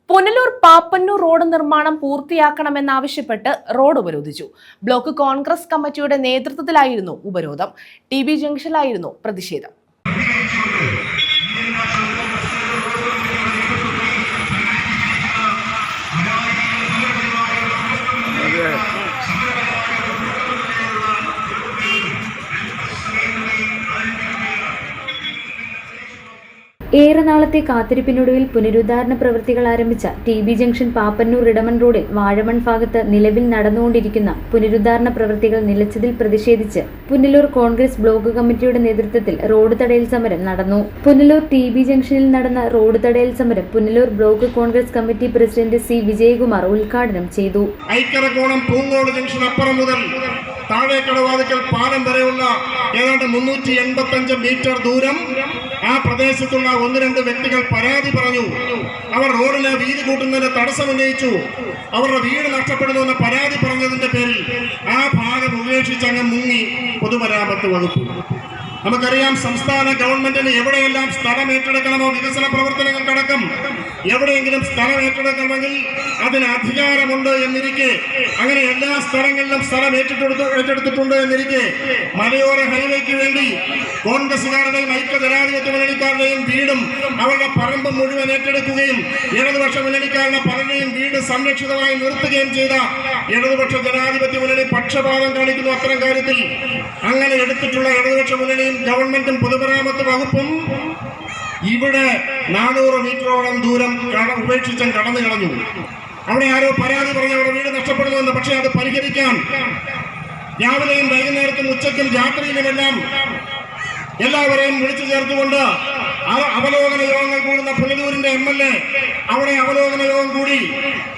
Punalur പാപ്പന്നൂർ road നിർമ്മാണം പൂർത്തിയാക്കണമെന്നാവശ്യപ്പെട്ട് road ഉപരോധിച്ചു. Block Congress കമ്മിറ്റിയുടെ നേതൃത്വത്തിലായിരുന്നു ഉപരോധം. ടി.ബി. ജംഗ്ഷനിലായിരുന്നു പ്രതിഷേധം. ഏറെ നാളത്തെ കാത്തിരിപ്പിനൊടുവിൽ പുനരുദ്ധാരണ പ്രവൃത്തികൾ ആരംഭിച്ച ടി.ബി. ജംഗ്ഷൻ പാപ്പന്നൂർ ഇടമൺ റോഡിൽ വാഴമൺ ഭാഗത്ത് നിലവിൽ നടന്നുകൊണ്ടിരിക്കുന്ന പുനരുദ്ധാരണ പ്രവൃത്തികൾ നിലച്ചതിൽ പ്രതിഷേധിച്ച് പുനലൂർ കോൺഗ്രസ് ബ്ലോക്ക് കമ്മിറ്റിയുടെ നേതൃത്വത്തിൽ റോഡ് തടയൽ സമരം നടന്നു. പുനലൂർ ടി.ബി. ജംഗ്ഷനിൽ നടന്ന റോഡ് തടയൽ സമരം Punalur block Congress committee president C. Vijayakumar ഉദ്ഘാടനം ചെയ്തു. ഐക്കരക്കോണം പൂങ്കോട് ജംഗ്ഷൻ അപ്പുറം മുതൽ താഴേക്കടവാതിക്കൽ പാലം വരെയുള്ള ഏതാണ്ട് 385 മീറ്റർ ദൂരം ആ പ്രദേശത്തുള്ള 1-2 വ്യക്തികൾ പരാതി പറഞ്ഞു. അവർ റോഡിന് വീതി കൂട്ടുന്നതിന് തടസ്സമുന്നയിച്ചു. അവരുടെ വീട് നഷ്ടപ്പെടുന്നുവെന്ന് പരാതി പറഞ്ഞതിന്റെ പേരിൽ ആ ഭാഗം ഉപേക്ഷിച്ച് അങ്ങ് മുങ്ങി പൊതുമരാമത്ത് വകുപ്പ്. നമുക്കറിയാം, സംസ്ഥാന ഗവൺമെന്റിന് എവിടെയെല്ലാം സ്ഥലം ഏറ്റെടുക്കണമോ, വികസന പ്രവർത്തനങ്ങൾക്കടക്കം എവിടെയെങ്കിലും സ്ഥലം ഏറ്റെടുക്കണമെങ്കിൽ അതിന് അധികാരമുണ്ട് എന്നിരിക്കെ, അങ്ങനെ എല്ലാ സ്ഥലങ്ങളിലും സ്ഥലം ഏറ്റെടുത്തിട്ടുണ്ട് എന്നിരിക്കെ, മലയോര ഹൈവേക്ക് വേണ്ടി കോൺഗ്രസുകാരുടെയും ഐക്യജനാധിപത്യ മുന്നണിക്കാരുടെയും വീടും അവരുടെ പറമ്പും മുഴുവൻ ഏറ്റെടുക്കുകയും ഇടതുപക്ഷ മുന്നണിക്കാരുടെ പലരുടെയും വീട് സംരക്ഷിതമായി നിർത്തുകയും ചെയ്ത ഇടതുപക്ഷ ജനാധിപത്യ മുന്നണി പക്ഷപാതം കാണിക്കുന്നു. അത്തരം കാര്യത്തിൽ അങ്ങനെ എടുത്തിട്ടുള്ള ഇടതുപക്ഷ മുന്നണിയും ഗവൺമെന്റും പൊതുമരാമത്ത് വകുപ്പും ഇവിടെ 400 മീറ്ററോളം ദൂരം ഉപേക്ഷിച്ചും കടന്നു കളഞ്ഞു. അവിടെ ആരോ പരാതി പറഞ്ഞ് അവരുടെ വീട് നഷ്ടപ്പെടുന്നുവെന്ന്. പക്ഷേ അത് പരിഹരിക്കാൻ രാവിലെയും വൈകുന്നേരത്തും ഉച്ചയ്ക്കും രാത്രിയിലുമെല്ലാം എല്ലാവരെയും വിളിച്ചു ചേർത്തുകൊണ്ട് അവലോകന യോഗങ്ങൾ കൂടുന്ന പുനലൂരിന്റെ MLA അവിടെ അവലോകന യോഗം കൂടി.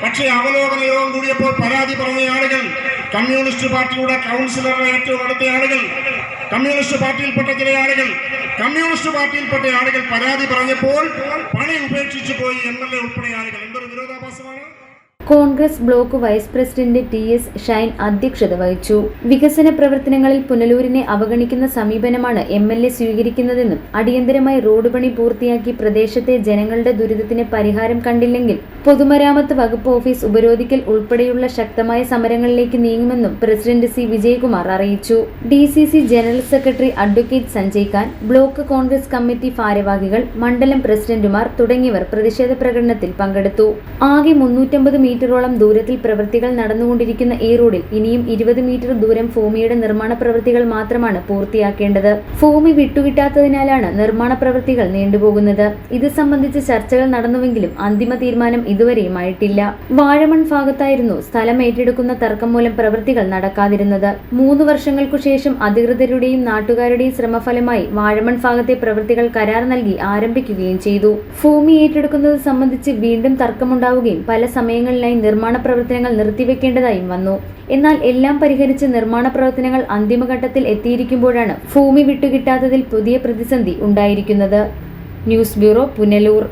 പക്ഷേ അവലോകന യോഗം കൂടിയപ്പോൾ പരാതി പറഞ്ഞ ആളുകൾ കമ്മ്യൂണിസ്റ്റ് പാർട്ടിയുടെ കൗൺസിലറുടെ ഏറ്റവും അടുത്ത ആളുകൾ, കമ്മ്യൂണിസ്റ്റ് പാർട്ടിയിൽപ്പെട്ട ചില ആളുകൾ പരാതി പറഞ്ഞപ്പോൾ പണി ഉപേക്ഷിച്ചു പോയി. MLA ഉൾപ്പെടെ ആളുകൾ. എന്തൊരു വിരോധാഭാസമാണ്! Congress block vice president T.S. Shine അധ്യക്ഷത വഹിച്ചു. വികസന പ്രവർത്തനങ്ങളിൽ പുനലൂരിനെ അവഗണിക്കുന്ന സമീപനമാണ് MLA സ്വീകരിക്കുന്നതെന്നും അടിയന്തരമായി റോഡ് പണി പൂർത്തിയാക്കി പ്രദേശത്തെ ജനങ്ങളുടെ ദുരിതത്തിന് പരിഹാരം കണ്ടില്ലെങ്കിൽ പൊതുമരാമത്ത് വകുപ്പ് ഓഫീസ് ഉപരോധിക്കൽ ഉൾപ്പെടെയുള്ള ശക്തമായ സമരങ്ങളിലേക്ക് നീങ്ങുമെന്നും പ്രസിഡന്റ് സി. വിജയകുമാർ അറിയിച്ചു. DCC general secretary advocate Sanjay Khan, block Congress committee ഭാരവാഹികൾ, മണ്ഡലം പ്രസിഡന്റുമാർ തുടങ്ങിയവർ പ്രതിഷേധ പ്രകടനത്തിൽ പങ്കെടുത്തു. ആകെ 350 മീറ്ററോളം ദൂരത്തിൽ പ്രവൃത്തികൾ നടന്നുകൊണ്ടിരിക്കുന്ന ഈ റോഡിൽ ഇനിയും 20 മീറ്റർ ദൂരം ഭൂമിയുടെ നിർമ്മാണ പ്രവൃത്തികൾ മാത്രമാണ് പൂർത്തിയാക്കേണ്ടത്. ഭൂമി വിട്ടുകിട്ടാത്തതിനാലാണ് നിർമ്മാണ പ്രവൃത്തികൾ നീണ്ടുപോകുന്നത്. ഇത് സംബന്ധിച്ച് ചർച്ചകൾ നടന്നുവെങ്കിലും അന്തിമ തീരുമാനം ഇതുവരെയും ആയിട്ടില്ല. വാഴമൺ ഭാഗത്തായിരുന്നു സ്ഥലം ഏറ്റെടുക്കുന്ന തർക്കം മൂലം പ്രവൃത്തികൾ നടക്കാതിരുന്നത്. 3 വർഷങ്ങൾക്കു ശേഷം അധികൃതരുടെയും നാട്ടുകാരുടെയും ശ്രമഫലമായി വാഴമൺ ഭാഗത്തെ പ്രവൃത്തികൾ കരാർ നൽകി ആരംഭിക്കുകയും ചെയ്തു. ഭൂമി ഏറ്റെടുക്കുന്നത് സംബന്ധിച്ച് വീണ്ടും തർക്കമുണ്ടാവുകയും പല സമയങ്ങളിലായി നിർമ്മാണ പ്രവർത്തനങ്ങൾ നിർത്തിവെക്കേണ്ടതായും വന്നു. എന്നാൽ എല്ലാം പരിഹരിച്ച് നിർമ്മാണ പ്രവർത്തനങ്ങൾ അന്തിമഘട്ടത്തിൽ എത്തിയിരിക്കുമ്പോഴാണ് ഭൂമി വിട്ടുകിട്ടാത്തതിൽ പുതിയ പ്രതിസന്ധി ഉണ്ടായിരിക്കുന്നത്. News bureau, Punalur.